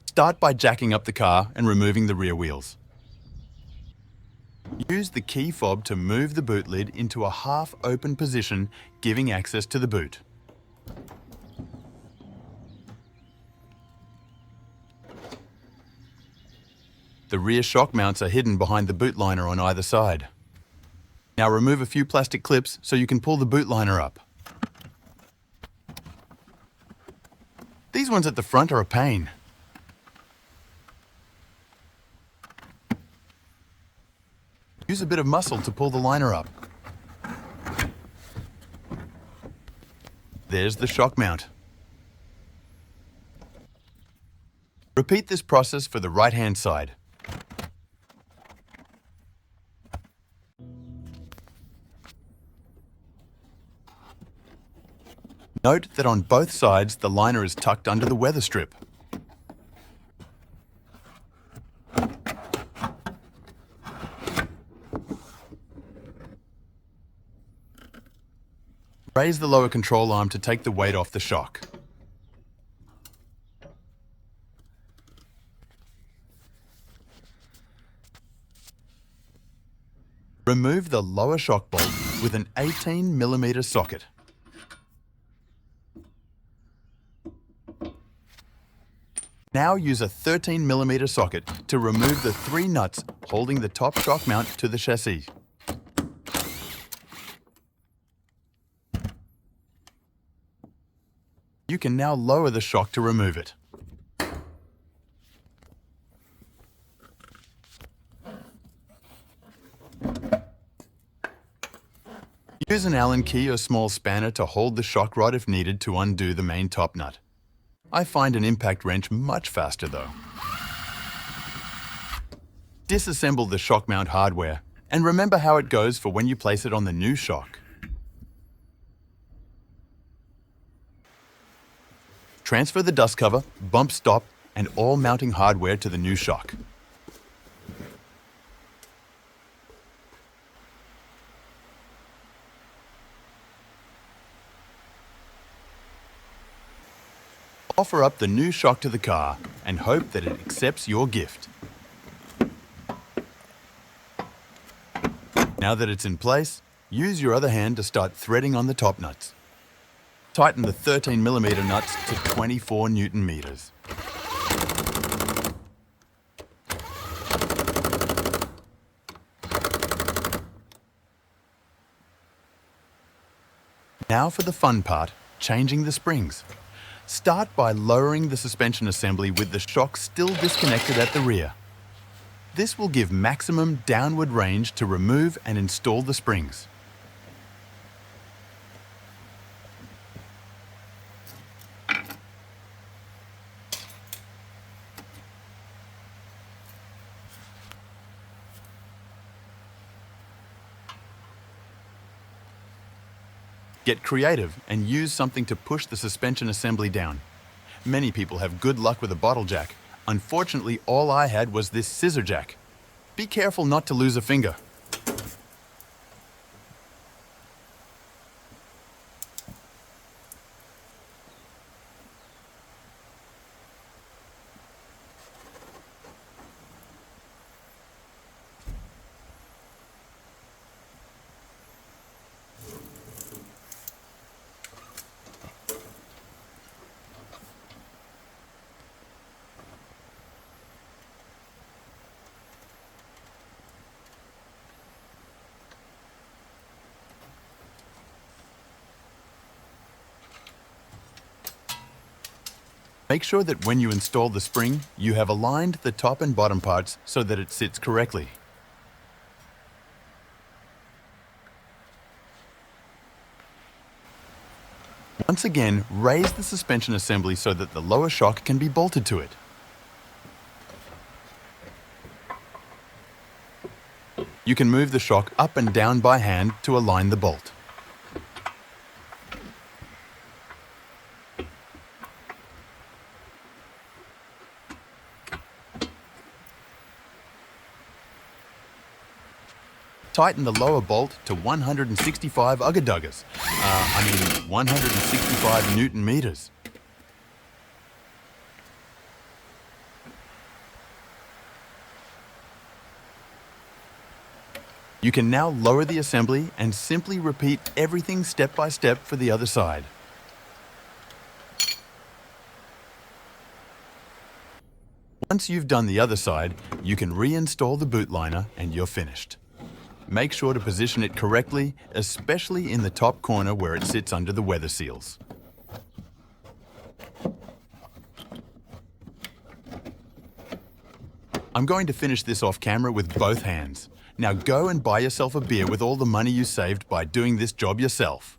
Start by jacking up the car and removing the rear wheels. Use the key fob to move the boot lid into a half-open position, giving access to the boot. The rear shock mounts are hidden behind the boot liner on either side. Now remove a few plastic clips so you can pull the boot liner up. These ones at the front are a pain. Use a bit of muscle to pull the liner up. There's the shock mount. Repeat this process for the right-hand side. Note that on both sides the liner is tucked under the weather strip. Raise the lower control arm to take the weight off the shock. Remove the lower shock bolt with an 18mm socket. Now use a 13mm socket to remove the 3 nuts holding the top shock mount to the chassis. You can now lower the shock to remove it. Use an Allen key or small spanner to hold the shock rod if needed to undo the main top nut. I find an impact wrench much faster though. Disassemble the shock mount hardware and remember how it goes for when you place it on the new shock. Transfer the dust cover, bump stop, and all mounting hardware to the new shock. Offer up the new shock to the car and hope that it accepts your gift. Now that it's in place, use your other hand to start threading on the top nuts. Tighten the 13mm nuts to 24 Newton meters. Now for the fun part, changing the springs. Start by lowering the suspension assembly with the shock still disconnected at the rear. This will give maximum downward range to remove and install the springs. Get creative and use something to push the suspension assembly down. Many people have good luck with a bottle jack. Unfortunately, all I had was this scissor jack. Be careful not to lose a finger. Make sure that when you install the spring, you have aligned the top and bottom parts so that it sits correctly. Once again, raise the suspension assembly so that the lower shock can be bolted to it. You can move the shock up and down by hand to align the bolt. Tighten the lower bolt to 165 Ugga-Duggas. 165 Newton meters. You can now lower the assembly and simply repeat everything step by step for the other side. Once you've done the other side, you can reinstall the boot liner and you're finished. Make sure to position it correctly, especially in the top corner where it sits under the weather seals. I'm going to finish this off camera with both hands. Now go and buy yourself a beer with all the money you saved by doing this job yourself.